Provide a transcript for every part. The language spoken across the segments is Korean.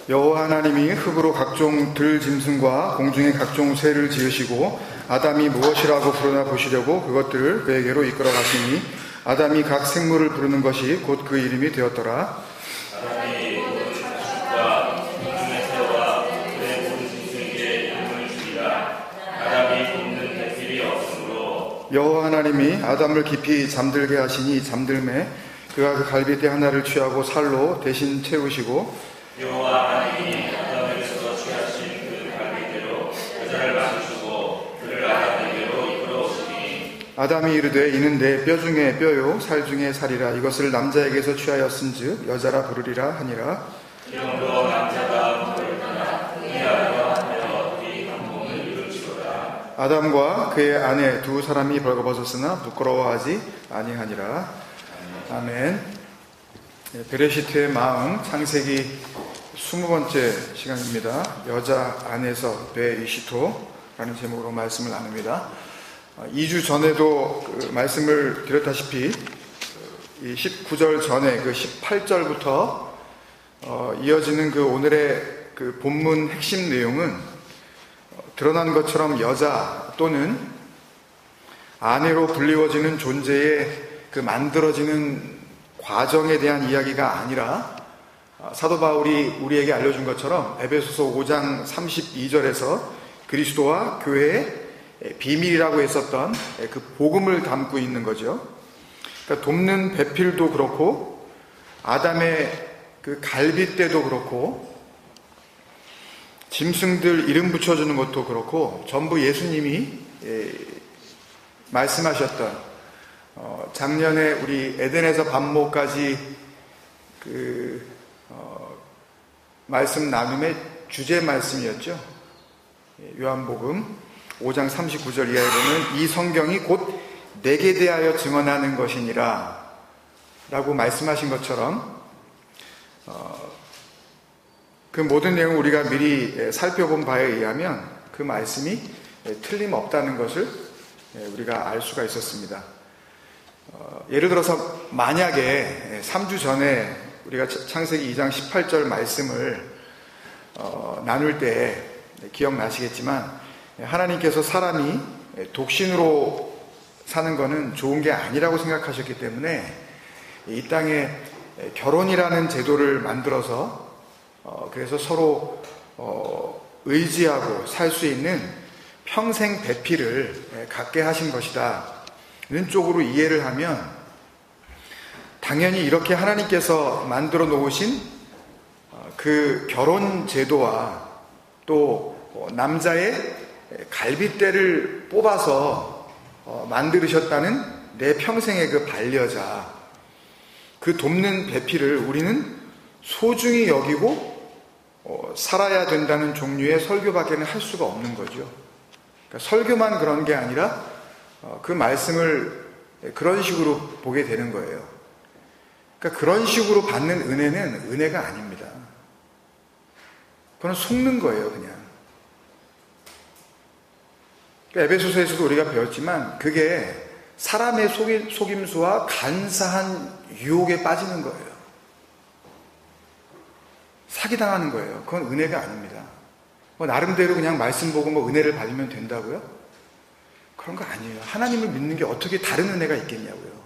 여호와 하나님이 흙으로 각종 들 짐승과 공중의 각종 새를 지으시고 아담이 무엇이라고 부르나 보시려고 그것들을 그에게로 이끌어 가시니 아담이 각 생물을 부르는 것이 곧 그 이름이 되었더라. 아담이 모든 자식과 공중의 새와 들의 모든 짐승에게 이름을 주리라. 아담이 돕는 배필이 없으므로 여호와 하나님이 아담을 깊이 잠들게 하시니 잠들매 그가 그 갈빗대 하나를 취하고 살로 대신 채우시고 여호와 하나님이 아담에게서 취하신 그 갈빗대로 여자를 만드시고 그를 아담에게로 이끌어오시니 아담이 이르되 이는 내 뼈 중에 뼈요 살 중에 살이라. 이것을 남자에게서 취하였은즉 여자라 부르리라 하니라. 이름으로 남자가 부르리라. 이하여 하여 그의 한 몸을 이루시로다. 아담과 그의 아내 두 사람이 벌거벗었으나 부끄러워하지 아니하니라. 아멘. 베레시트의 마음, 창세기 20번째 시간입니다. 여자 안에서 베이시토라는 제목으로 말씀을 나눕니다. 2주 전에도 그 말씀을 드렸다시피 이 19절 전에 그 18절부터 이어지는 그 오늘의 그 본문 핵심 내용은 드러난 것처럼 여자 또는 아내로 불리워지는 존재의 그 만들어지는 과정에 대한 이야기가 아니라 사도 바울이 우리에게 알려준 것처럼 에베소서 5장 32절에서 그리스도와 교회의 비밀이라고 했었던 그 복음을 담고 있는 거죠. 그러니까 돕는 배필도 그렇고 아담의 그 갈빗대도 그렇고 짐승들 이름 붙여주는 것도 그렇고 전부 예수님이 말씀하셨던 작년에 우리 에덴에서 반모까지 말씀 나눔의 주제 말씀이었죠. 요한복음 5장 39절 이하에 보면 이 성경이 곧 내게 대하여 증언하는 것이니라 라고 말씀하신 것처럼 그 모든 내용을 우리가 미리 살펴본 바에 의하면 그 말씀이 틀림없다는 것을 우리가 알 수가 있었습니다. 예를 들어서 만약에 3주 전에 우리가 창세기 2장 18절 말씀을 나눌 때 기억나시겠지만 하나님께서 사람이 독신으로 사는 것은 좋은 게 아니라고 생각하셨기 때문에 이 땅에 결혼이라는 제도를 만들어서 그래서 서로 의지하고 살 수 있는 평생 배필을 갖게 하신 것이다 는 쪽으로 이해를 하면 당연히 이렇게 하나님께서 만들어 놓으신 그 결혼 제도와 또 남자의 갈빗대를 뽑아서 만들으셨다는 내 평생의 그 반려자, 그 돕는 배필을 우리는 소중히 여기고 살아야 된다는 종류의 설교밖에는 할 수가 없는 거죠. 그러니까 설교만 그런 게 아니라 그 말씀을 그런 식으로 보게 되는 거예요. 그러니까 그런 식으로 받는 은혜는 은혜가 아닙니다. 그건 속는 거예요, 그냥. 그러니까 에베소서에서도 우리가 배웠지만 그게 사람의 속임수와 간사한 유혹에 빠지는 거예요. 사기당하는 거예요. 그건 은혜가 아닙니다. 나름대로 그냥 말씀 보고 은혜를 받으면 된다고요? 그런 거 아니에요. 하나님을 믿는 게 어떻게 다른 은혜가 있겠냐고요.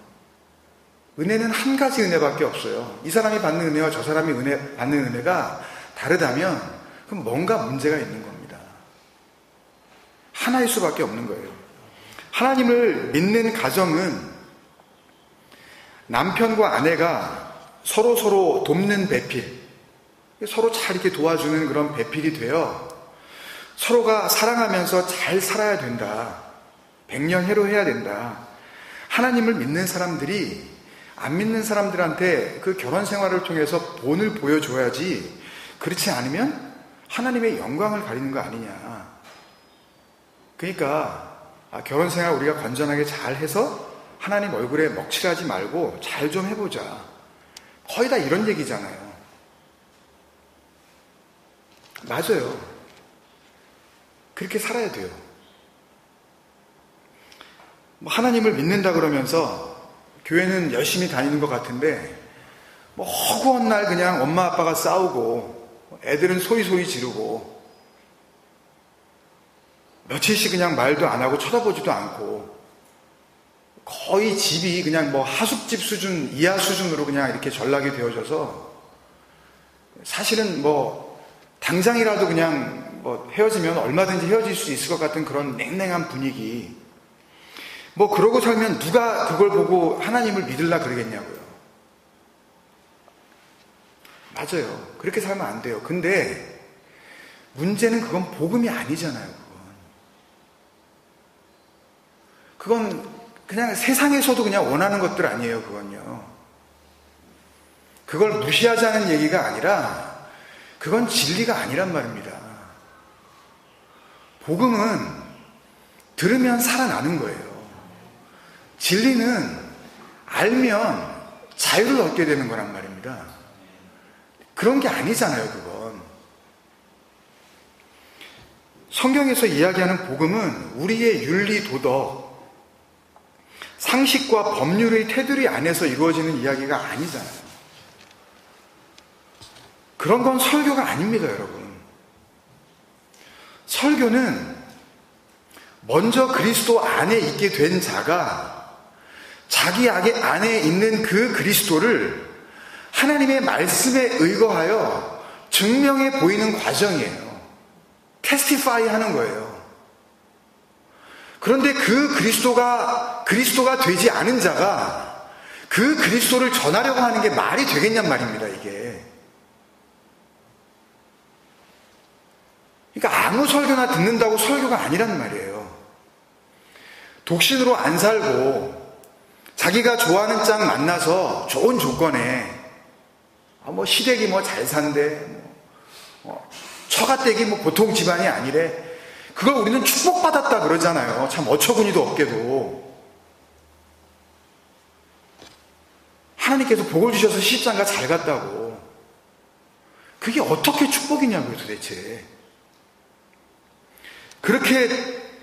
은혜는 한 가지 은혜밖에 없어요. 이 사람이 받는 은혜와 저 사람이 받는 은혜가 다르다면 그럼 뭔가 문제가 있는 겁니다. 하나일 수밖에 없는 거예요. 하나님을 믿는 가정은 남편과 아내가 서로 돕는 배필, 서로 잘 이렇게 도와주는 그런 배필이 되어 서로가 사랑하면서 잘 살아야 된다. 백년해로해야 된다. 하나님을 믿는 사람들이 안 믿는 사람들한테 그 결혼 생활을 통해서 본을 보여줘야지, 그렇지 않으면 하나님의 영광을 가리는 거 아니냐. 그러니까 결혼 생활 우리가 건전하게 잘 해서 하나님 얼굴에 먹칠하지 말고 잘 좀 해보자. 거의 다 이런 얘기잖아요. 맞아요. 그렇게 살아야 돼요. 하나님을 믿는다 그러면서 교회는 열심히 다니는 것 같은데 허구한 날 그냥 엄마 아빠가 싸우고 애들은 소리 지르고 며칠씩 그냥 말도 안 하고 쳐다보지도 않고 거의 집이 그냥 뭐 하숙집 수준, 이하 수준으로 그냥 이렇게 전락이 되어져서 사실은 뭐 당장이라도 그냥 뭐 헤어지면 얼마든지 헤어질 수 있을 것 같은 그런 냉랭한 분위기. 뭐 그러고 살면 누가 그걸 보고 하나님을 믿으려 그러겠냐고요. 맞아요. 그렇게 살면 안 돼요. 근데 문제는 그건 복음이 아니잖아요. 그건 그냥 세상에서도 그냥 원하는 것들 아니에요. 그건요. 그걸 무시하자는 얘기가 아니라 그건 진리가 아니란 말입니다. 복음은 들으면 살아나는 거예요. 진리는 알면 자유를 얻게 되는 거란 말입니다. 그런 게 아니잖아요, 그건. 성경에서 이야기하는 복음은 우리의 윤리, 도덕, 상식과 법률의 테두리 안에서 이루어지는 이야기가 아니잖아요. 그런 건 설교가 아닙니다, 여러분. 설교는 먼저 그리스도 안에 있게 된 자가 자기 안에 있는 그 그리스도를 하나님의 말씀에 의거하여 증명해 보이는 과정이에요. 테스티파이 하는 거예요. 그런데 그 그리스도가 되지 않은 자가 그 그리스도를 전하려고 하는 게 말이 되겠냔 말입니다, 이게. 그러니까 아무 설교나 듣는다고 설교가 아니란 말이에요. 독신으로 안 살고 자기가 좋아하는 짝 만나서 좋은 조건에 뭐 시댁이 뭐 잘 산대, 처가댁이 뭐 보통 집안이 아니래. 그걸 우리는 축복받았다 그러잖아요. 참 어처구니도 없게도. 하나님께서 복을 주셔서 시집장가 잘 갔다고. 그게 어떻게 축복이냐고요, 도대체. 그렇게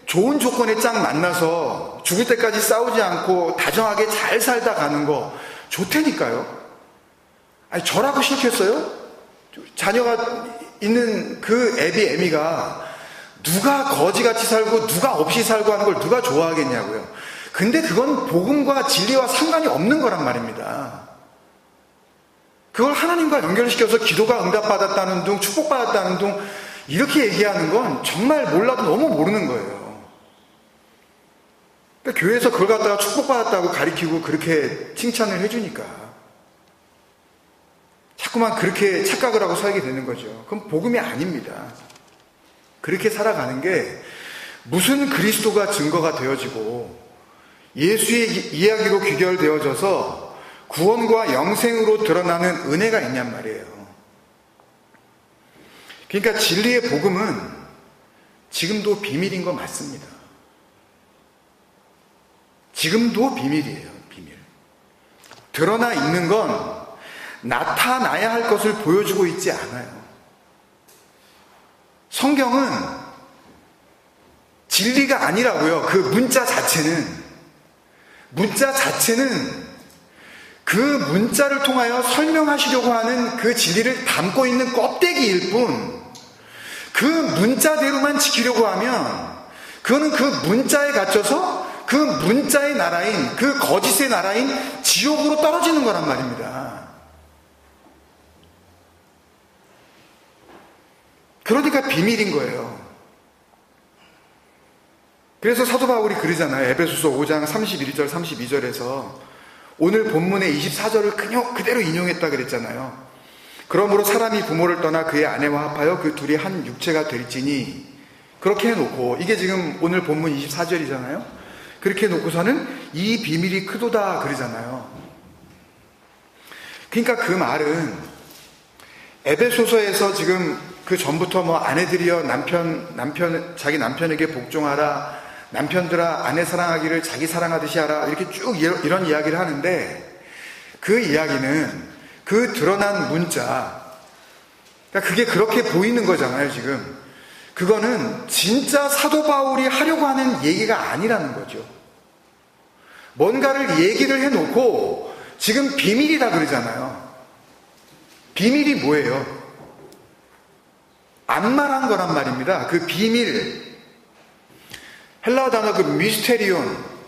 좋은 조건에 짝 만나서 죽을 때까지 싸우지 않고 다정하게 잘 살다 가는 거 좋다니까요. 아니, 저라고 싫겠어요? 자녀가 있는 그 애미가 누가 거지같이 살고 누가 없이 살고 하는 걸 누가 좋아하겠냐고요. 근데 그건 복음과 진리와 상관이 없는 거란 말입니다. 그걸 하나님과 연결시켜서 기도가 응답받았다는 둥, 축복받았다는 둥 이렇게 얘기하는 건 정말 몰라도 너무 모르는 거예요. 그러니까 교회에서 그걸 갖다가 축복받았다고 가리키고 그렇게 칭찬을 해주니까 자꾸만 그렇게 착각을 하고 살게 되는 거죠. 그건 복음이 아닙니다. 그렇게 살아가는 게 무슨 그리스도가 증거가 되어지고 예수의 이야기로 귀결되어져서 구원과 영생으로 드러나는 은혜가 있냔 말이에요. 그러니까 진리의 복음은 지금도 비밀인 거 맞습니다. 지금도 비밀이에요. 비밀. 드러나 있는 건 나타나야 할 것을 보여주고 있지 않아요. 성경은 진리가 아니라고요. 그 문자 자체는 그 문자를 통하여 설명하시려고 하는 그 진리를 담고 있는 껍데기일 뿐, 그 문자대로만 지키려고 하면 그거는 그 문자에 갇혀서 그 문자의 나라인, 그 거짓의 나라인 지옥으로 떨어지는 거란 말입니다. 그러니까 비밀인 거예요. 그래서 사도 바울이 그러잖아요. 에베소서 5장 31절 32절에서 오늘 본문의 24절을 그대로 인용했다 그랬잖아요. 그러므로 사람이 부모를 떠나 그의 아내와 합하여 그 둘이 한 육체가 될지니, 그렇게 해놓고, 이게 지금 오늘 본문 24절이잖아요. 그렇게 해놓고서는 이 비밀이 크도다 그러잖아요. 그러니까 그 말은 에베소서에서 지금 그 전부터 뭐 아내들이여 자기 남편에게 복종하라, 남편들아 아내 사랑하기를 자기 사랑하듯이 하라, 이렇게 쭉 이런 이야기를 하는데, 그 이야기는 그 드러난 문자, 그러니까 그게 그렇게 보이는 거잖아요. 지금 그거는 진짜 사도 바울이 하려고 하는 얘기가 아니라는 거죠. 뭔가를 얘기를 해놓고 지금 비밀이다 그러잖아요. 비밀이 뭐예요? 안 말한 거란 말입니다. 그 비밀. 헬라어 단어 그 미스테리온.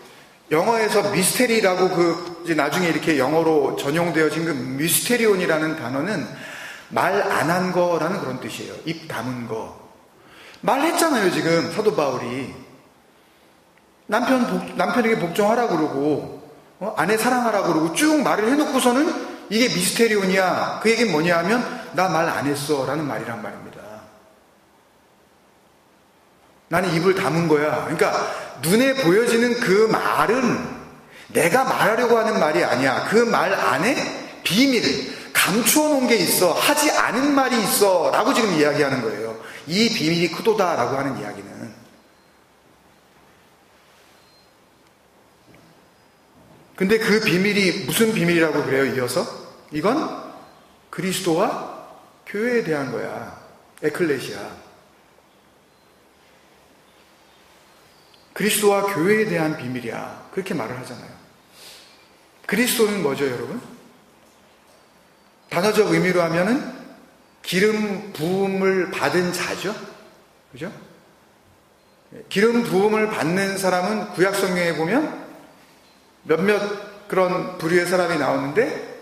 영어에서 미스테리라고 이제 나중에 이렇게 영어로 전용되어진 그 미스테리온이라는 단어는 말 안 한 거라는 그런 뜻이에요. 입 다문 거. 말했잖아요, 지금 사도 바울이. 남편에게 복종하라고 그러고, 아내 사랑하라고 그러고 쭉 말을 해놓고서는 이게 미스테리온이야. 그 얘기는 뭐냐 하면, 나 말 안 했어. 라는 말이란 말입니다. 나는 입을 다문 거야. 그러니까, 눈에 보여지는 그 말은 내가 말하려고 하는 말이 아니야. 그 말 안에 비밀, 감추어 놓은 게 있어. 하지 않은 말이 있어. 라고 지금 이야기하는 거예요. 이 비밀이 크도다. 라고 하는 이야기는. 근데 그 비밀이 무슨 비밀이라고 그래요, 이어서? 이건 그리스도와 교회에 대한 거야. 에클레시아. 그리스도와 교회에 대한 비밀이야. 그렇게 말을 하잖아요. 그리스도는 뭐죠, 여러분? 단어적 의미로 하면은 기름 부음을 받은 자죠. 그죠? 기름 부음을 받는 사람은 구약 성경에 보면 몇몇 그런 부류의 사람이 나오는데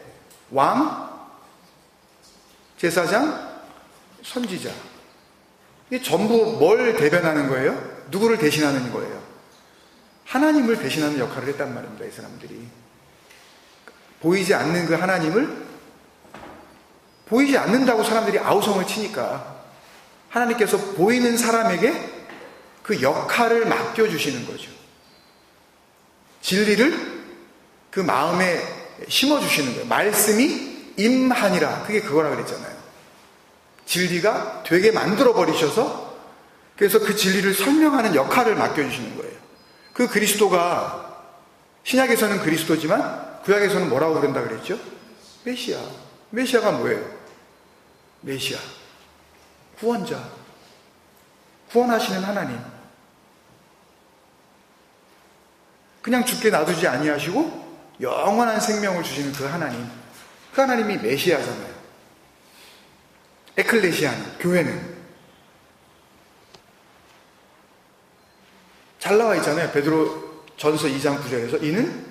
왕, 제사장, 선지자. 이게 전부 뭘 대변하는 거예요? 누구를 대신하는 거예요? 하나님을 대신하는 역할을 했단 말입니다. 이 사람들이. 보이지 않는 그 하나님을 보이지 않는다고 사람들이 아우성을 치니까 하나님께서 보이는 사람에게 그 역할을 맡겨주시는 거죠. 진리를 그 마음에 심어주시는 거예요. 말씀이 임하니라. 그게 그거라 그랬잖아요. 진리가 되게 만들어버리셔서 그래서 그 진리를 설명하는 역할을 맡겨주시는 거예요. 그 그리스도가 신약에서는 그리스도지만 구약에서는 뭐라고 그런다 그랬죠? 메시아. 메시아가 뭐예요? 메시아. 구원자. 구원하시는 하나님. 그냥 죽게 놔두지 아니하시고 영원한 생명을 주시는 그 하나님. 그 하나님이 메시아잖아요. 에클레시아는, 교회는. 잘 나와 있잖아요. 베드로 전서 2장 9절에서 이는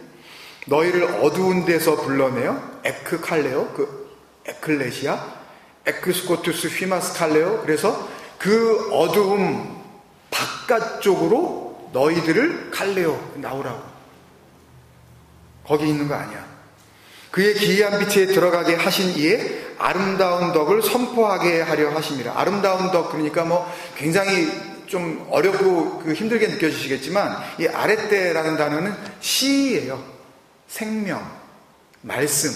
너희를 어두운 데서 불러내어 에크칼레오, 그 에클레시아, 에크스코투스 휘마스칼레오. 그래서 그 어두움 바깥쪽으로 너희들을 칼레오, 나오라고. 거기 있는 거 아니야. 그의 기이한 빛에 들어가게 하신 이에 아름다운 덕을 선포하게 하려 하심이라. 아름다운 덕, 그러니까 뭐 굉장히 좀 어렵고 힘들게 느껴지시겠지만 이 아레떼라는 단어는 시예요. 생명, 말씀,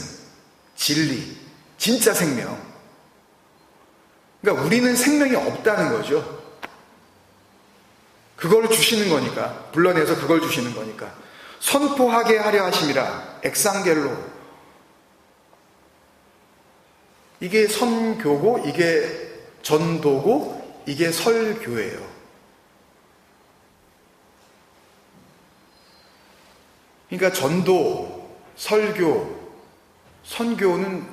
진리, 진짜 생명. 그러니까 우리는 생명이 없다는 거죠. 그걸 주시는 거니까. 불러내서 그걸 주시는 거니까. 선포하게 하려 하심이라. 엑상겔로. 이게 선교고, 이게 전도고, 이게 설교예요. 그러니까 전도, 설교, 선교는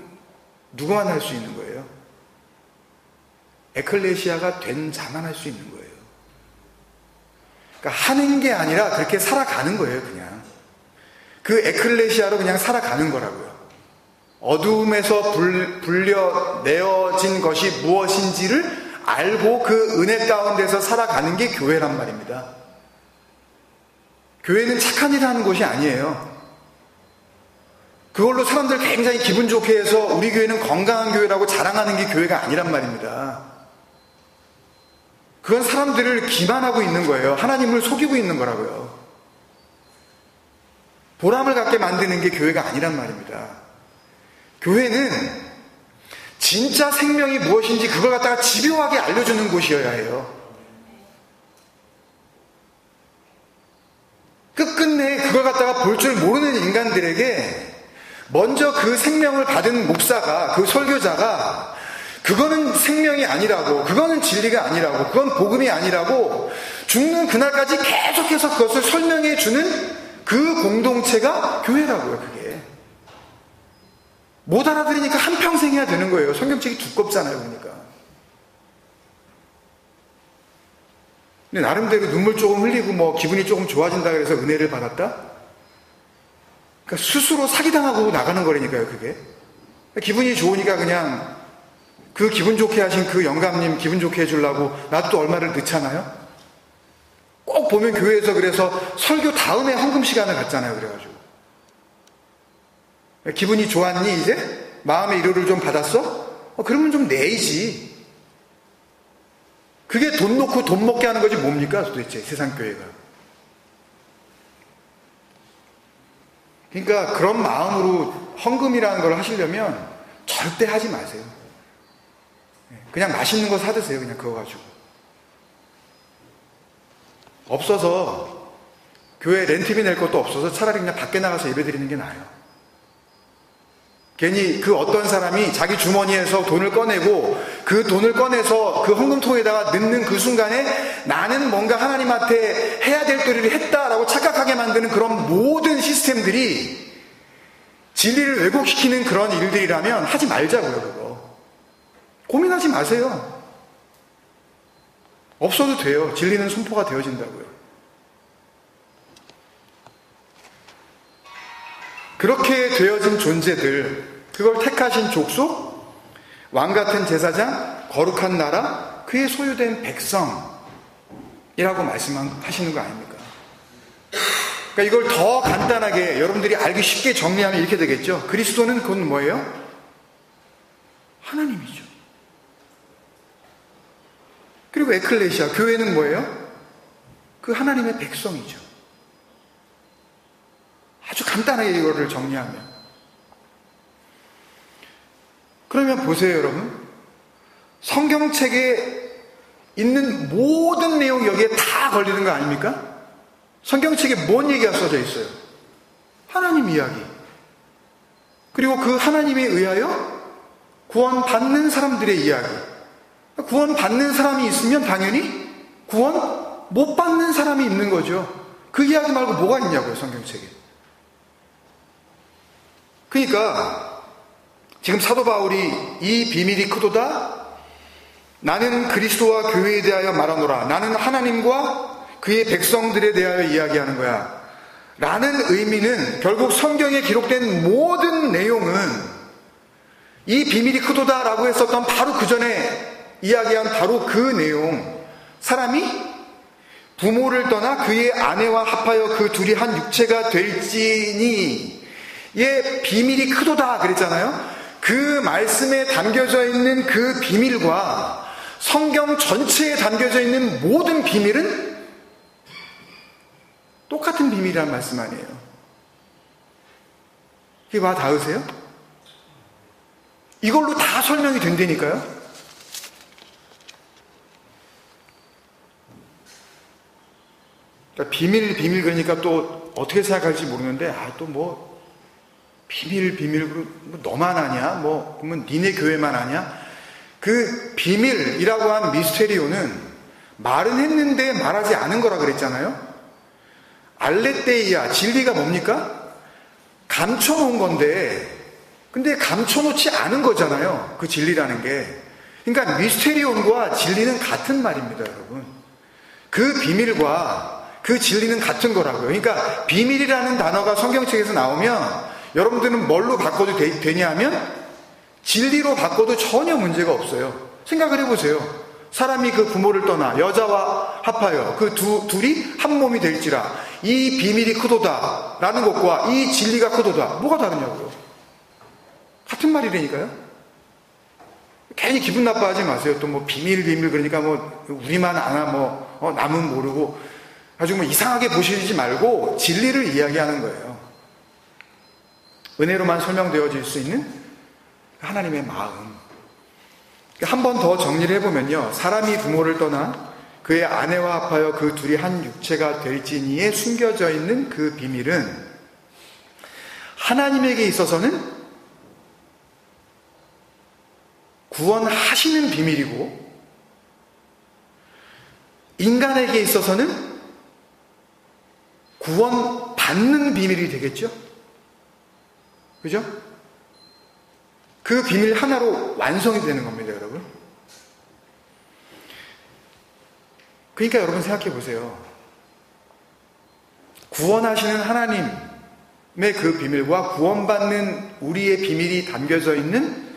누구만 할 수 있는 거예요? 에클레시아가 된 자만 할 수 있는 거예요. 그러니까 하는 게 아니라 그렇게 살아가는 거예요, 그냥. 그 에클레시아로 그냥 살아가는 거라고요. 어두움에서 불려내어진 것이 무엇인지를 알고 그 은혜 가운데서 살아가는 게 교회란 말입니다. 교회는 착한 일 하는 곳이 아니에요. 그걸로 사람들 굉장히 기분 좋게 해서 우리 교회는 건강한 교회라고 자랑하는 게 교회가 아니란 말입니다. 그건 사람들을 기만하고 있는 거예요. 하나님을 속이고 있는 거라고요. 보람을 갖게 만드는 게 교회가 아니란 말입니다. 교회는 진짜 생명이 무엇인지 그걸 갖다가 집요하게 알려주는 곳이어야 해요. 끝끝내 그걸 갖다가 볼 줄 모르는 인간들에게 먼저 그 생명을 받은 목사가, 그 설교자가 그거는 생명이 아니라고, 그거는 진리가 아니라고, 그건 복음이 아니라고 죽는 그날까지 계속해서 그것을 설명해 주는 그 공동체가 교회라고요. 그게 못 알아들으니까 한평생 해야 되는 거예요. 성경책이 두껍잖아요. 그러니까 근데 나름대로 눈물 조금 흘리고 뭐 기분이 조금 좋아진다 그래서 은혜를 받았다? 그러니까 스스로 사기당하고 나가는 거라니까요, 그게. 기분이 좋으니까 그냥 그 기분 좋게 하신 그 영감님 기분 좋게 해주려고 나도 또 얼마를 넣잖아요? 꼭 보면 교회에서 그래서 설교 다음에 헌금 시간을 갖잖아요, 그래가지고. 기분이 좋았니, 이제? 마음의 위로를 좀 받았어? 그러면 좀 내야지. 그게 돈 놓고 돈 먹게 하는 거지 뭡니까, 도대체, 세상 교회가. 그러니까 그런 마음으로 헌금이라는 걸 하시려면 절대 하지 마세요. 그냥 맛있는 거 사드세요, 그냥 그거 가지고. 없어서, 교회 렌트비 낼 것도 없어서 차라리 그냥 밖에 나가서 예배 드리는 게 나아요. 괜히 그 어떤 사람이 자기 주머니에서 돈을 꺼내고 그 돈을 꺼내서 그 헌금통에다가 넣는 그 순간에 나는 뭔가 하나님한테 해야 될 도리를 했다라고 착각하게 만드는 그런 모든 시스템들이 진리를 왜곡시키는 그런 일들이라면 하지 말자고요, 그거. 고민하지 마세요. 없어도 돼요. 진리는 선포가 되어진다고요. 그렇게 되어진 존재들, 그걸 택하신 족속, 왕같은 제사장, 거룩한 나라, 그의 소유된 백성이라고 말씀하시는 거 아닙니까? 그러니까 이걸 더 간단하게 여러분들이 알기 쉽게 정리하면 이렇게 되겠죠. 그리스도는 그건 뭐예요? 하나님이죠. 그리고 에클레시아, 교회는 뭐예요? 그 하나님의 백성이죠. 아주 간단하게 이거를 정리하면. 그러면 보세요, 여러분. 성경책에 있는 모든 내용이 여기에 다 걸리는 거 아닙니까? 성경책에 뭔 얘기가 써져 있어요? 하나님 이야기. 그리고 그 하나님에 의하여 구원받는 사람들의 이야기. 구원받는 사람이 있으면 당연히 구원 못 받는 사람이 있는 거죠. 그 이야기 말고 뭐가 있냐고요, 성경책에. 그러니까 지금 사도 바울이 이 비밀이 크도다. 나는 그리스도와 교회에 대하여 말하노라. 나는 하나님과 그의 백성들에 대하여 이야기하는 거야. 라는 의미는 결국 성경에 기록된 모든 내용은 이 비밀이 크도다 라고 했었던 바로 그 전에 이야기한 바로 그 내용. 사람이 부모를 떠나 그의 아내와 합하여 그 둘이 한 육체가 될지니 의 비밀이 크도다 그랬잖아요. 그 말씀에 담겨져 있는 그 비밀과 성경 전체에 담겨져 있는 모든 비밀은 똑같은 비밀이라는 말씀 아니에요. 이게 와 닿으세요? 이걸로 다 설명이 된다니까요. 그러니까 비밀 그러니까 또 어떻게 생각할지 모르는데 또 뭐 비밀 뭐 너만 아냐? 뭐 그러면 니네 교회만 아냐? 그 비밀이라고 한 미스테리오는 말은 했는데 말하지 않은 거라 그랬잖아요. 알레테이아, 진리가 뭡니까? 감춰놓은 건데 근데 감춰놓지 않은 거잖아요. 그 진리라는 게. 그러니까 미스테리온과 진리는 같은 말입니다, 여러분. 그 비밀과 그 진리는 같은 거라고요. 그러니까 비밀이라는 단어가 성경책에서 나오면 여러분들은 뭘로 바꿔도 되냐 하면 진리로 바꿔도 전혀 문제가 없어요. 생각을 해보세요. 사람이 그 부모를 떠나 여자와 합하여 그 둘이 한 몸이 될지라 이 비밀이 크도다 라는 것과 이 진리가 크도다 뭐가 다르냐고요. 같은 말이라니까요. 괜히 기분 나빠하지 마세요. 또 뭐 비밀 그러니까 뭐 우리만 아나 뭐 남은 모르고 아주 뭐 이상하게 보시지 말고 진리를 이야기하는 거예요. 은혜로만 설명되어질 수 있는 하나님의 마음. 한 번 더 정리를 해보면요. 사람이 부모를 떠나 그의 아내와 합하여 그 둘이 한 육체가 될지니에 숨겨져 있는 그 비밀은 하나님에게 있어서는 구원하시는 비밀이고 인간에게 있어서는 구원받는 비밀이 되겠죠? 그죠? 그 비밀 하나로 완성이 되는 겁니다, 여러분. 그러니까 여러분 생각해 보세요. 구원하시는 하나님의 그 비밀과 구원받는 우리의 비밀이 담겨져 있는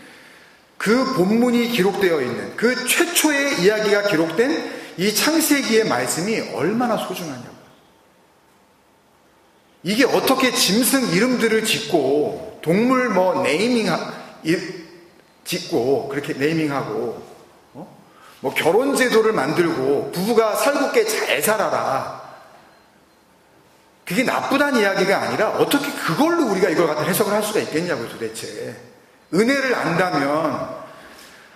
그 본문이 기록되어 있는 그 최초의 이야기가 기록된 이 창세기의 말씀이 얼마나 소중하냐고요. 이게 어떻게 짐승 이름들을 짓고 동물 짓고 그렇게 네이밍하고 뭐 결혼 제도를 만들고 부부가 살곱게 잘 살아라. 그게 나쁘다는 이야기가 아니라 어떻게 그걸로 우리가 이걸 갖다 해석을 할 수가 있겠냐고요, 도대체. 은혜를 안다면,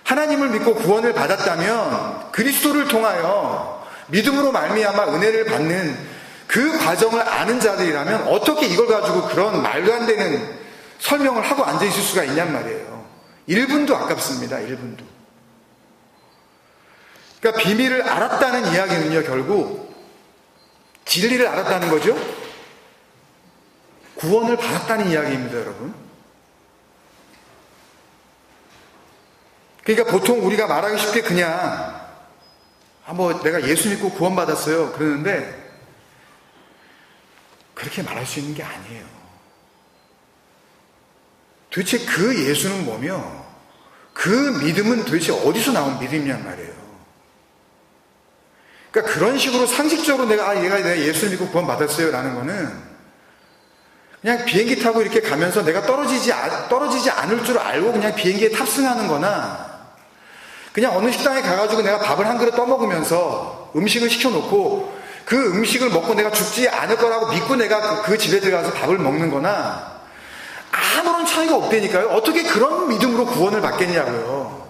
하나님을 믿고 구원을 받았다면 그리스도를 통하여 믿음으로 말미암아 은혜를 받는 그 과정을 아는 자들이라면 어떻게 이걸 가지고 그런 말도 안 되는 설명을 하고 앉아있을 수가 있냔 말이에요. 1분도 아깝습니다. 1분도. 그러니까 비밀을 알았다는 이야기는요, 결국 진리를 알았다는 거죠. 구원을 받았다는 이야기입니다, 여러분. 그러니까 보통 우리가 말하기 쉽게 그냥 내가 예수 믿고 구원받았어요 그러는데 그렇게 말할 수 있는 게 아니에요. 도대체 그 예수는 뭐며 그 믿음은 도대체 어디서 나온 믿음이란 말이에요. 그러니까 그런 식으로 상식적으로 내가 예수를 믿고 구원받았어요 라는 거는 그냥 비행기 타고 이렇게 가면서 내가 떨어지지 않을 줄 알고 그냥 비행기에 탑승하는 거나 그냥 어느 식당에 가가지고 내가 밥을 한 그릇 떠먹으면서 음식을 시켜놓고 그 음식을 먹고 내가 죽지 않을 거라고 믿고 내가 그 집에 들어가서 밥을 먹는 거나 아무런 차이가 없다니까요. 어떻게 그런 믿음으로 구원을 받겠냐고요.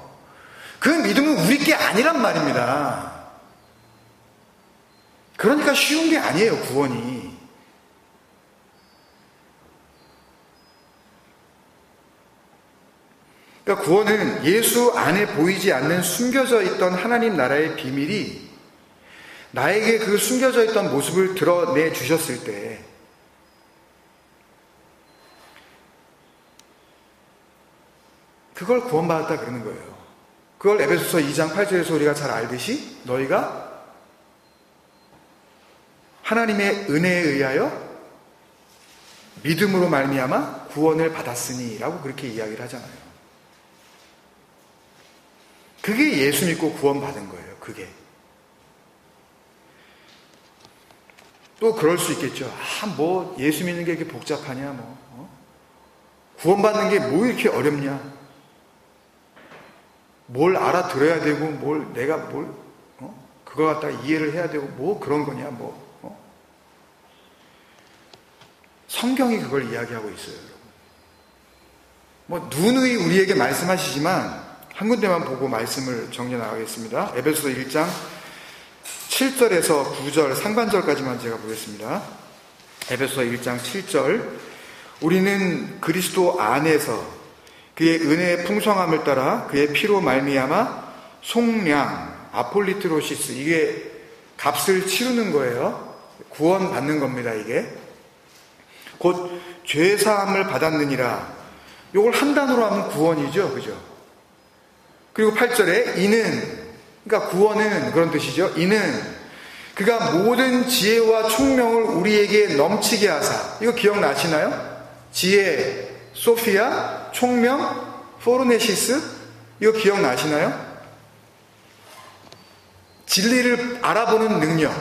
그 믿음은 우리 게 아니란 말입니다. 그러니까 쉬운 게 아니에요, 구원이. 그러니까 구원은 예수 안에 보이지 않는 숨겨져 있던 하나님 나라의 비밀이 나에게 그 숨겨져 있던 모습을 드러내 주셨을 때 그걸 구원받았다 그러는 거예요. 그걸 에베소서 2장 8절에서 우리가 잘 알듯이 너희가 하나님의 은혜에 의하여 믿음으로 말미암아 구원을 받았으니 라고 그렇게 이야기를 하잖아요. 그게 예수 믿고 구원받은 거예요. 그게. 또 그럴 수 있겠죠. 예수 믿는 게 이렇게 복잡하냐, 구원받는 게 뭐 이렇게 어렵냐. 뭘 알아들어야 되고, 그걸 갖다가 이해를 해야 되고, 그런 거냐, 성경이 그걸 이야기하고 있어요, 여러분. 누누이 우리에게 말씀하시지만, 한 군데만 보고 말씀을 정리해 나가겠습니다. 에베소서 1장 7절에서 9절 상반절까지만 제가 보겠습니다. 에베소서 1장 7절 우리는 그리스도 안에서 그의 은혜의 풍성함을 따라 그의 피로 말미암아 속량 아폴리트로시스 이게 값을 치르는 거예요. 구원받는 겁니다. 이게 곧 죄사함을 받았느니라. 이걸 한 단어로 하면 구원이죠. 그죠? 그리고 8절에 이는 그러니까 구원은 그런 뜻이죠. 이는 그가 모든 지혜와 총명을 우리에게 넘치게 하사. 이거 기억나시나요? 지혜, 소피아, 총명, 포르네시스. 이거 기억나시나요? 진리를 알아보는 능력.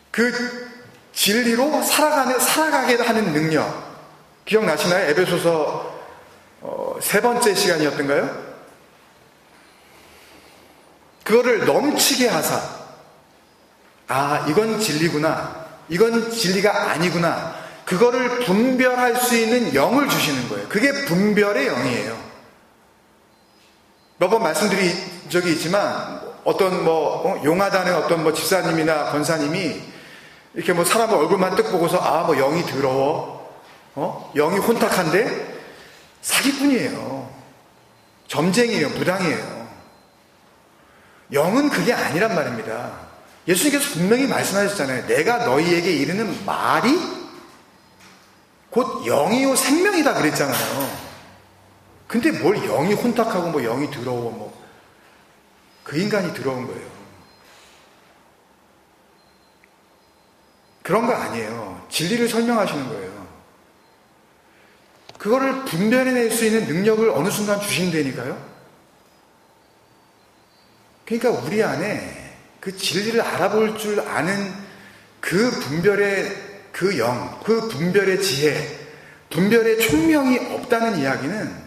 그 진리로 살아가게 하는 능력. 기억나시나요? 에베소서 3번째 시간이었던가요? 그거를 넘치게 하사 이건 진리구나 이건 진리가 아니구나 그거를 분별할 수 있는 영을 주시는 거예요. 그게 분별의 영이에요. 몇 번 말씀드린 적이 있지만 어떤 용하다는 어떤 집사님이나 권사님이 이렇게 사람 얼굴만 뜩 보고서 영이 더러워 영이 혼탁한데 사기꾼이에요. 점쟁이에요. 무당이에요. 영은 그게 아니란 말입니다. 예수님께서 분명히 말씀하셨잖아요. 내가 너희에게 이르는 말이 곧 영이요 생명이다 그랬잖아요. 근데 뭘 영이 혼탁하고 영이 더러워 그 인간이 더러운 거예요. 그런 거 아니에요. 진리를 설명하시는 거예요. 그거를 분별해낼 수 있는 능력을 어느 순간 주신다니까요. 그러니까 우리 안에 그 진리를 알아볼 줄 아는 그 분별의 그 영, 그 분별의 지혜, 분별의 총명이 없다는 이야기는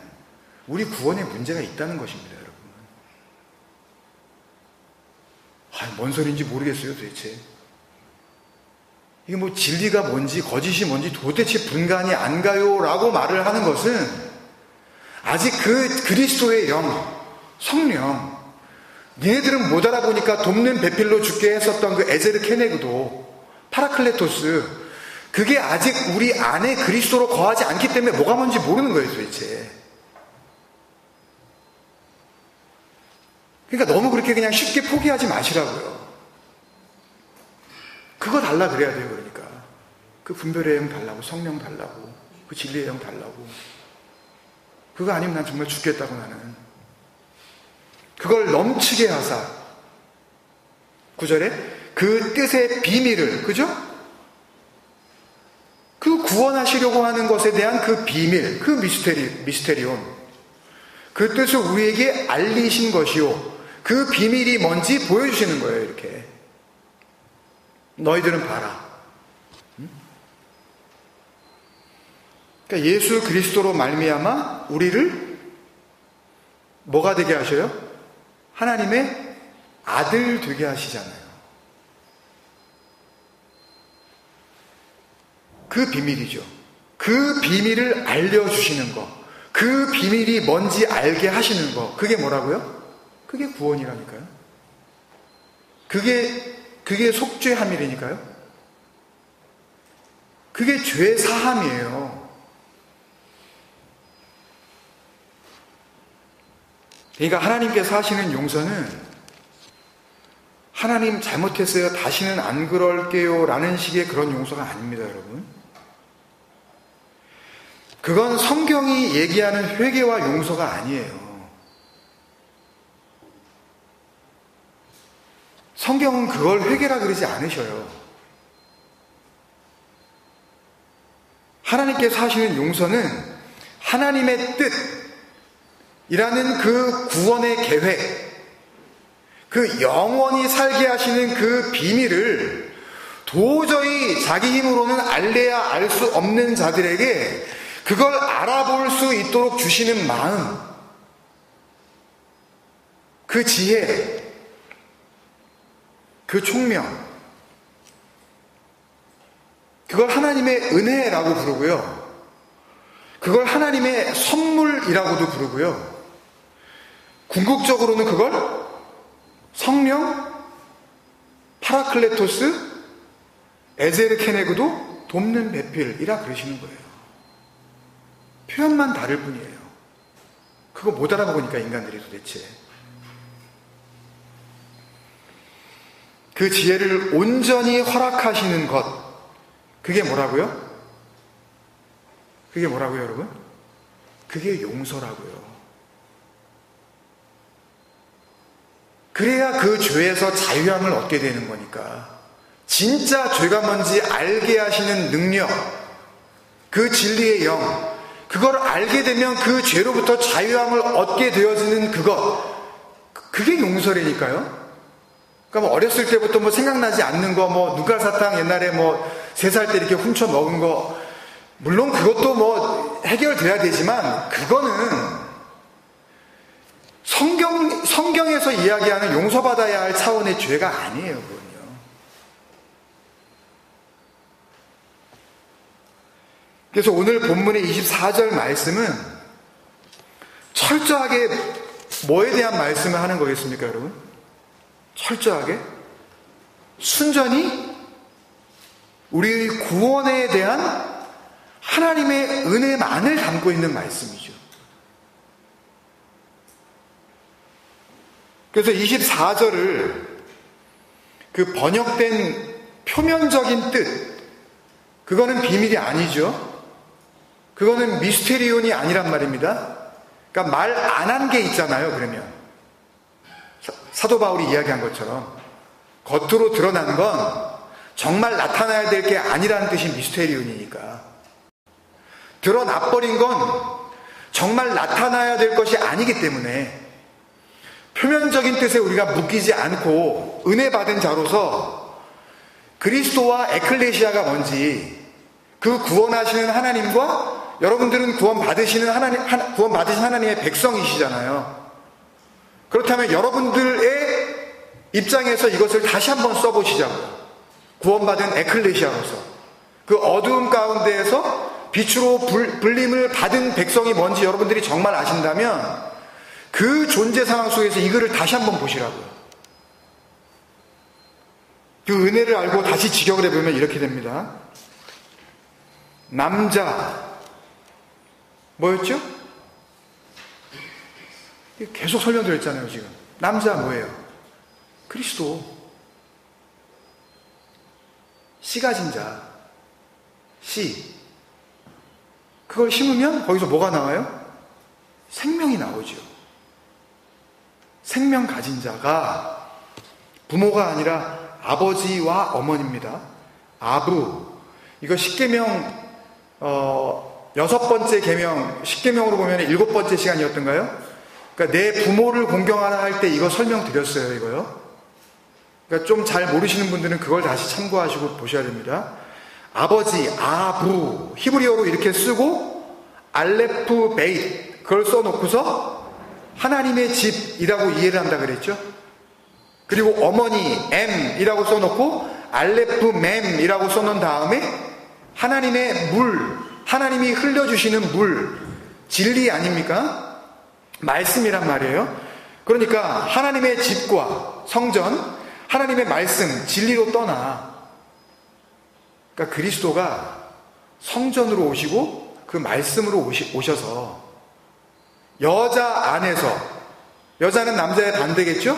우리 구원에 문제가 있다는 것입니다, 여러분. 뭔 소리인지 모르겠어요, 도대체. 이게 뭐 진리가 뭔지 거짓이 뭔지 도대체 분간이 안 가요 라고 말을 하는 것은 아직 그 그리스도의 영, 성령, 니네들은 못 알아보니까 돕는 배필로 죽게 했었던 그 에제르 케네그도, 파라클레토스, 그게 아직 우리 안에 그리스도로 거하지 않기 때문에 뭐가 뭔지 모르는 거예요, 도대체. 그러니까 너무 그렇게 그냥 쉽게 포기하지 마시라고요. 그거 달라 그래야 돼요, 그러니까. 그 분별의 영 달라고, 성령 달라고, 그 진리의 영 달라고. 그거 아니면 난 정말 죽겠다고 나는. 그걸 넘치게 하사 9절에 그 뜻의 비밀을, 그죠? 그 구원하시려고 하는 것에 대한 그 비밀, 그 미스테리온, 그 뜻을 우리에게 알리신 것이요, 그 비밀이 뭔지 보여주시는 거예요. 이렇게 너희들은 봐라. 그러니까 예수 그리스도로 말미암아 우리를 뭐가 되게 하셔요? 하나님의 아들 되게 하시잖아요. 그 비밀이죠. 그 비밀을 알려주시는 거, 그 비밀이 뭔지 알게 하시는 거, 그게 뭐라고요? 그게 구원이라니까요. 그게 속죄함이라니까요. 그게 죄 사함이에요. 그러니까 하나님께서 하시는 용서는 하나님 잘못했어요, 다시는 안 그럴게요 라는 식의 그런 용서가 아닙니다, 여러분. 그건 성경이 얘기하는 회개와 용서가 아니에요. 성경은 그걸 회개라 그러지 않으셔요. 하나님께서 하시는 용서는 하나님의 뜻이라는 그 구원의 계획, 그 영원히 살게 하시는 그 비밀을 도저히 자기 힘으로는 알래야 알 수 없는 자들에게 그걸 알아볼 수 있도록 주시는 마음, 그 지혜, 그 총명, 그걸 하나님의 은혜라고 부르고요. 그걸 하나님의 선물이라고도 부르고요. 궁극적으로는 그걸 성령, 파라클레토스, 에제르 케네그도 돕는 배필이라 그러시는 거예요. 표현만 다를 뿐이에요. 그거 못 알아보니까 인간들이 도대체. 그 지혜를 온전히 허락하시는 것, 그게 뭐라고요? 그게 뭐라고요, 여러분? 그게 용서라고요. 그래야 그 죄에서 자유함을 얻게 되는 거니까. 진짜 죄가 뭔지 알게 하시는 능력, 그 진리의 영, 그걸 알게 되면 그 죄로부터 자유함을 얻게 되어지는 그것, 그게 용서라니까요. 그러니까 뭐 어렸을 때부터 뭐 생각나지 않는 거, 뭐 눈깔사탕 옛날에 뭐 3살 때 이렇게 훔쳐 먹은 거, 물론 그것도 뭐 해결돼야 되지만 그거는 성경에서 이야기하는 용서받아야 할 차원의 죄가 아니에요, 그건요. 그래서 오늘 본문의 24절 말씀은 철저하게 뭐에 대한 말씀을 하는 거겠습니까, 여러분? 철저하게 순전히 우리의 구원에 대한 하나님의 은혜만을 담고 있는 말씀이죠. 그래서 24절을 그 번역된 표면적인 뜻, 그거는 비밀이 아니죠. 그거는 미스테리온이 아니란 말입니다. 그러니까 말 안 한 게 있잖아요, 그러면. 사도 바울이 이야기한 것처럼 겉으로 드러난 건 정말 나타나야 될 게 아니라는 뜻이 미스테리온이니까. 드러나버린 건 정말 나타나야 될 것이 아니기 때문에 표면적인 뜻에 우리가 묶이지 않고 은혜 받은 자로서 그리스도와 에클레시아가 뭔지, 그 구원하시는 하나님과 여러분들은 구원받으신 하나님의 백성이시잖아요. 그렇다면 여러분들의 입장에서 이것을 다시 한번 써보시자고요. 구원받은 에클레시아로서 그 어두움 가운데에서 빛으로 불림을 받은 백성이 뭔지 여러분들이 정말 아신다면 그 존재 상황 속에서 이 글을 다시 한번 보시라고요. 그 은혜를 알고 다시 직역을 해보면 이렇게 됩니다. 남자 뭐였죠? 계속 설명드렸잖아요. 지금 남자 뭐예요? 그리스도. 씨 가진 자, 씨. 그걸 심으면 거기서 뭐가 나와요? 생명이 나오죠. 생명 가진 자가 부모가 아니라 아버지와 어머니입니다. 아부. 이거 십계명 6번째 계명, 십계명으로 보면 7번째 시간이었던가요? 그러니까 내 부모를 공경하라 할 때 이거 설명드렸어요. 이거요. 그러니까 좀 잘 모르시는 분들은 그걸 다시 참고하시고 보셔야 됩니다. 아버지, 아부, 히브리어로 이렇게 쓰고 알레프 베이트 그걸 써놓고서 하나님의 집이라고 이해를 한다 그랬죠. 그리고 어머니 M이라고 써놓고 알레프 맴이라고 써놓은 다음에 하나님의 물, 하나님이 흘려주시는 물, 진리 아닙니까? 말씀이란 말이에요. 그러니까 하나님의 집과 성전, 하나님의 말씀, 진리로 떠나, 그러니까 그리스도가 성전으로 오시고 그 말씀으로 오셔서 여자 안에서, 여자는 남자의 반대겠죠?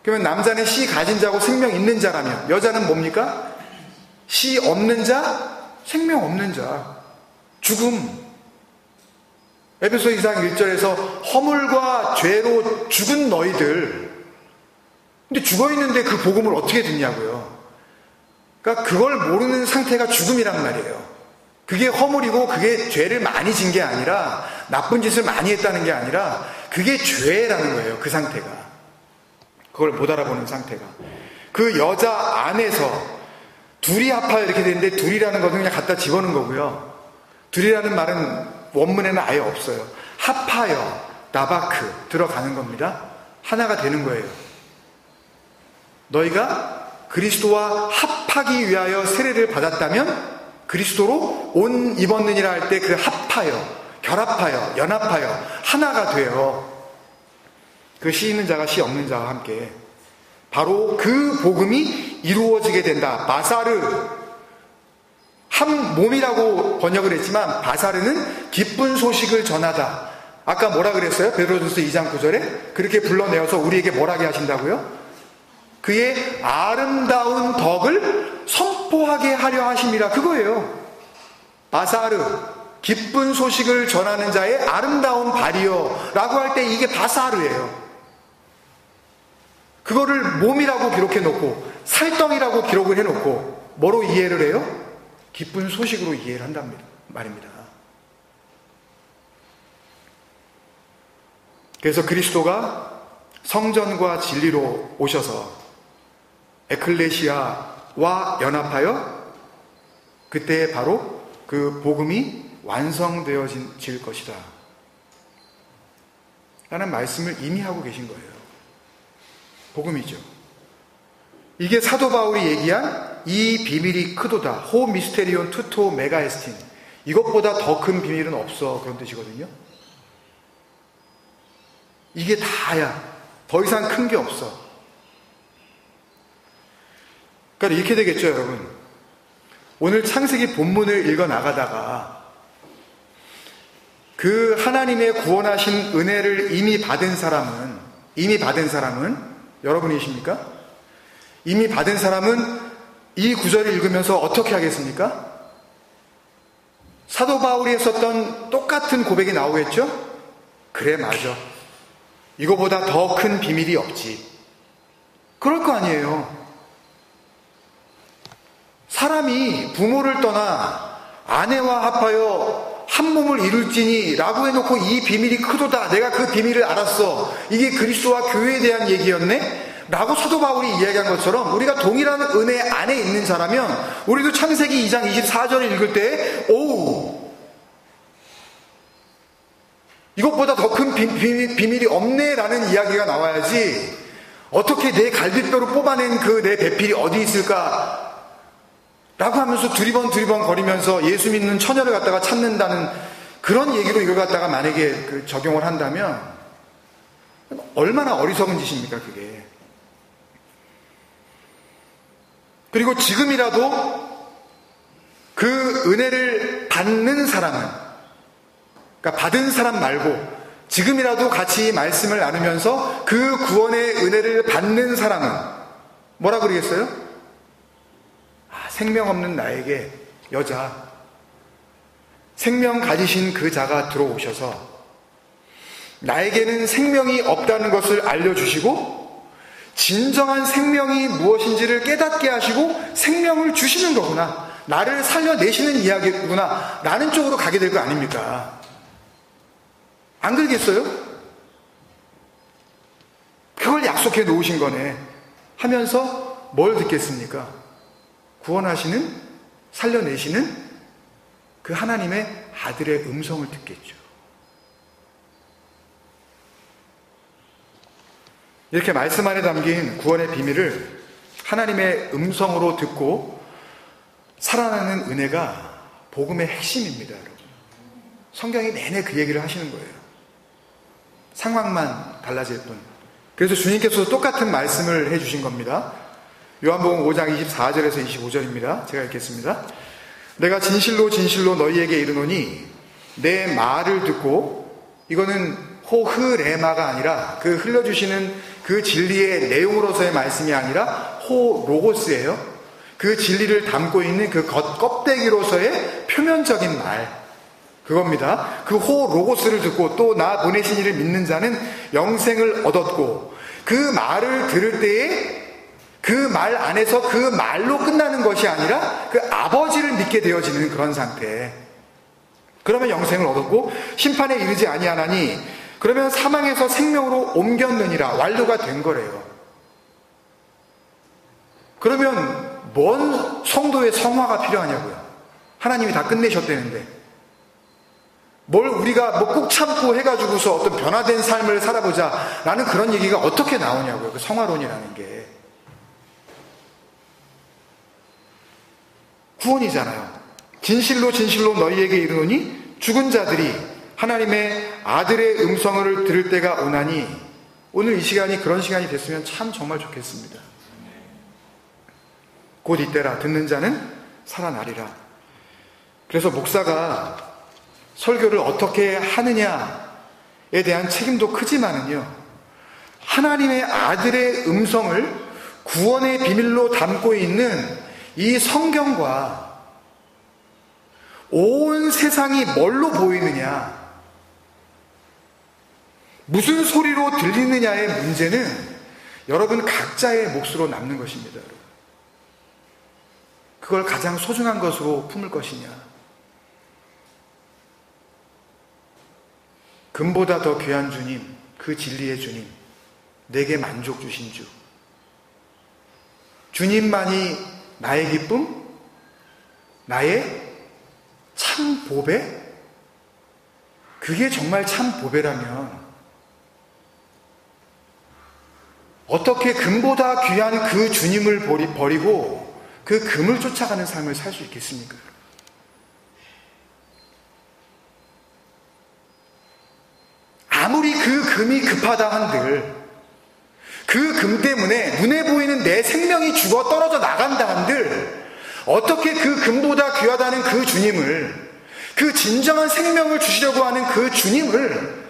그러면 남자는 씨 가진 자고 생명 있는 자라면 여자는 뭡니까? 씨 없는 자, 생명 없는 자, 죽음. 에베소 2장 1절에서 허물과 죄로 죽은 너희들. 근데 죽어있는데 그 복음을 어떻게 듣냐고요. 그러니까 그걸 모르는 상태가 죽음이란 말이에요. 그게 허물이고 그게 죄를 많이 진 게 아니라, 나쁜 짓을 많이 했다는 게 아니라 그게 죄라는 거예요. 그 상태가. 그걸 못 알아보는 상태가. 그 여자 안에서 둘이 합하여 이렇게 되는데, 둘이라는 것은 그냥 갖다 집어넣은 거고요. 둘이라는 말은 원문에는 아예 없어요. 합하여, 나바크 들어가는 겁니다. 하나가 되는 거예요. 너희가 그리스도와 합하기 위하여 세례를 받았다면 그리스도로 옷 입었느니라 할 때 그 합하여, 결합하여, 연합하여 하나가 돼요. 그 씨 있는 자가 씨 없는 자와 함께 바로 그 복음이 이루어지게 된다. 바사르, 한 몸이라고 번역을 했지만 바사르는 기쁜 소식을 전하다. 아까 뭐라 그랬어요? 베드로전서 2장 9절에 그렇게 불러내어서 우리에게 뭐라게 하신다고요? 그의 아름다운 덕을 선포하게 하려 하심이라. 그거예요. 바사르, 기쁜 소식을 전하는 자의 아름다운 발이요 라고 할 때 이게 바사르예요. 그거를 몸이라고 기록해 놓고 살덩이라고 기록을 해 놓고 뭐로 이해를 해요? 기쁜 소식으로 이해를 한단 말입니다. 그래서 그리스도가 성전과 진리로 오셔서 에클레시아와 연합하여 그때 바로 그 복음이 완성되어질 것이다 라는 말씀을 이미 하고 계신 거예요. 복음이죠. 이게 사도 바울이 얘기한 이 비밀이 크도다. 호 미스테리온 투토 메가에스틴. 이것보다 더 큰 비밀은 없어. 그런 뜻이거든요. 이게 다야. 더 이상 큰 게 없어. 그러니까 이렇게 되겠죠, 여러분. 오늘 창세기 본문을 읽어 나가다가 그 하나님의 구원하신 은혜를 이미 받은 사람은 여러분이십니까? 이미 받은 사람은 이 구절을 읽으면서 어떻게 하겠습니까? 사도 바울이 했었던 똑같은 고백이 나오겠죠? 그래, 맞아. 이거보다 더 큰 비밀이 없지. 그럴 거 아니에요. 사람이 부모를 떠나 아내와 합하여 한 몸을 이룰지니 라고 해놓고 이 비밀이 크도다. 내가 그 비밀을 알았어. 이게 그리스도와 교회에 대한 얘기였네? 라고 사도 바울이 이야기한 것처럼 우리가 동일한 은혜 안에 있는 자라면 우리도 창세기 2장 24절을 읽을 때 오우, 이것보다 더 큰 비밀이 없네 라는 이야기가 나와야지, 어떻게 내 갈비뼈로 뽑아낸 그 내 배필이 어디 있을까 라고 하면서 두리번 거리면서 예수 믿는 처녀를 갖다가 찾는다는 그런 얘기로 이걸 갖다가 만약에 적용을 한다면 얼마나 어리석은 짓입니까 그게. 그리고 지금이라도 그 은혜를 받는 사람은, 그러니까 받은 사람 말고 지금이라도 같이 말씀을 나누면서 그 구원의 은혜를 받는 사람은 뭐라 그러겠어요? 생명 없는 나에게 여자, 생명 가지신 그 자가 들어오셔서 나에게는 생명이 없다는 것을 알려주시고 진정한 생명이 무엇인지를 깨닫게 하시고 생명을 주시는 거구나, 나를 살려내시는 이야기구나 라는 쪽으로 가게 될 거 아닙니까? 안 그러겠어요? 그걸 약속해 놓으신 거네 하면서 뭘 듣겠습니까? 구원하시는, 살려내시는 그 하나님의 아들의 음성을 듣겠죠. 이렇게 말씀 안에 담긴 구원의 비밀을 하나님의 음성으로 듣고 살아나는 은혜가 복음의 핵심입니다, 여러분. 성경이 내내 그 얘기를 하시는 거예요. 상황만 달라질 뿐. 그래서 주님께서도 똑같은 말씀을 해주신 겁니다. 요한복음 5장 24절에서 25절입니다. 제가 읽겠습니다. 내가 진실로 진실로 너희에게 이르노니 내 말을 듣고, 이거는 호흐레마가 아니라 그 흘려주시는 그 진리의 내용으로서의 말씀이 아니라 호로고스예요. 그 진리를 담고 있는 그 껍데기로서의 표면적인 말, 그겁니다. 그 호로고스를 듣고 또 나 보내신 이를 믿는 자는 영생을 얻었고, 그 말을 들을 때에 그 말 안에서 그 말로 끝나는 것이 아니라 그 아버지를 믿게 되어지는 그런 상태. 그러면 영생을 얻었고 심판에 이르지 아니하나니 그러면 사망에서 생명으로 옮겼느니라, 완료가 된 거래요. 그러면 뭔 성도의 성화가 필요하냐고요. 하나님이 다 끝내셨다는데 뭘 우리가 뭐 꾹 참고 해가지고서 어떤 변화된 삶을 살아보자 라는 그런 얘기가 어떻게 나오냐고요. 그 성화론이라는 게 구원이잖아요. 진실로 진실로 너희에게 이르노니 죽은 자들이 하나님의 아들의 음성을 들을 때가 오나니, 오늘 이 시간이 그런 시간이 됐으면 참 정말 좋겠습니다. 곧 이때라 듣는 자는 살아나리라. 그래서 목사가 설교를 어떻게 하느냐에 대한 책임도 크지만은요, 하나님의 아들의 음성을 구원의 비밀로 담고 있는 이 성경과 온 세상이 뭘로 보이느냐, 무슨 소리로 들리느냐의 문제는 여러분 각자의 몫으로 남는 것입니다. 그걸 가장 소중한 것으로 품을 것이냐, 금보다 더 귀한 주님, 그 진리의 주님, 내게 만족 주신 주, 주님만이 나의 기쁨, 나의 참 보배? 그게 정말 참 보배라면 어떻게 금보다 귀한 그 주님을 버리고 그 금을 쫓아가는 삶을 살 수 있겠습니까? 아무리 그 금이 급하다 한들, 그 금 때문에 눈에 보이는 내 생명이 죽어 떨어져 나간다 한들, 어떻게 그 금보다 귀하다는 그 주님을, 그 진정한 생명을 주시려고 하는 그 주님을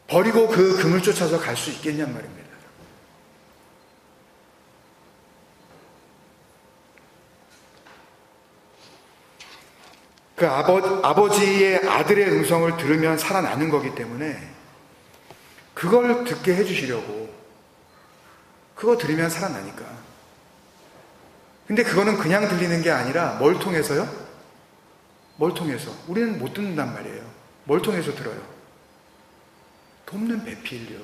버리고 그 금을 쫓아서 갈 수 있겠냔 말입니다. 그 아버지의 아들의 음성을 들으면 살아나는 거기 때문에 그걸 듣게 해주시려고, 그거 들으면 살아나니까. 근데 그거는 그냥 들리는 게 아니라 뭘 통해서요? 뭘 통해서? 우리는 못 듣는단 말이에요. 뭘 통해서 들어요? 돕는 배필요.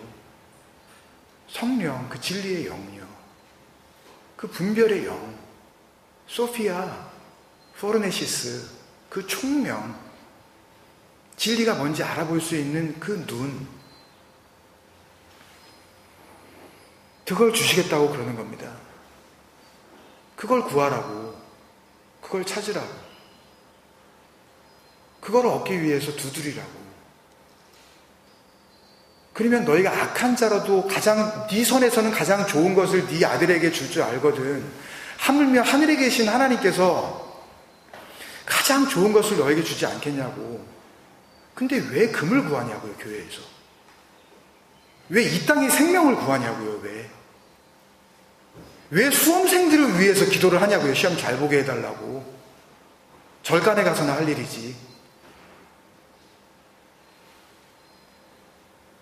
성령, 그 진리의 영이요. 그 분별의 영. 소피아, 포르네시스, 그 총명. 진리가 뭔지 알아볼 수 있는 그 눈. 그걸 주시겠다고 그러는 겁니다. 그걸 구하라고. 그걸 찾으라고. 그걸 얻기 위해서 두드리라고. 그러면 너희가 악한 자라도 네 손에서는 가장 좋은 것을 네 아들에게 줄 줄 알거든. 하물며 하늘에 계신 하나님께서 가장 좋은 것을 너에게 주지 않겠냐고. 근데 왜 금을 구하냐고요, 교회에서. 왜 이 땅의 생명을 구하냐고요, 왜 수험생들을 위해서 기도를 하냐고요, 시험 잘 보게 해달라고. 절간에 가서나 할 일이지.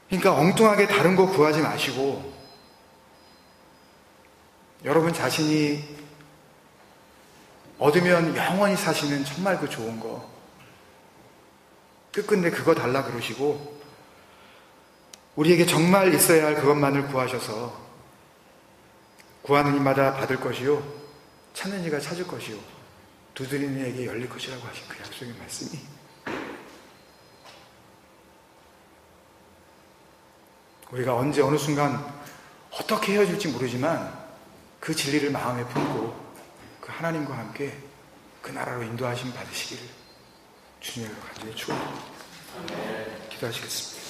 그러니까 엉뚱하게 다른 거 구하지 마시고, 여러분 자신이 얻으면 영원히 사시는 정말 그 좋은 거, 끝끝내 그거 달라 그러시고, 우리에게 정말 있어야 할 그것만을 구하셔서 구하는 이마다 받을 것이요, 찾는 이가 찾을 것이요, 두드리는 이에게 열릴 것이라고 하신 그 약속의 말씀이 우리가 언제 어느 순간 어떻게 헤어질지 모르지만 그 진리를 마음에 품고 그 하나님과 함께 그 나라로 인도하심 받으시기를 주님으로 간절히 축원합니다. 기도하시겠습니다.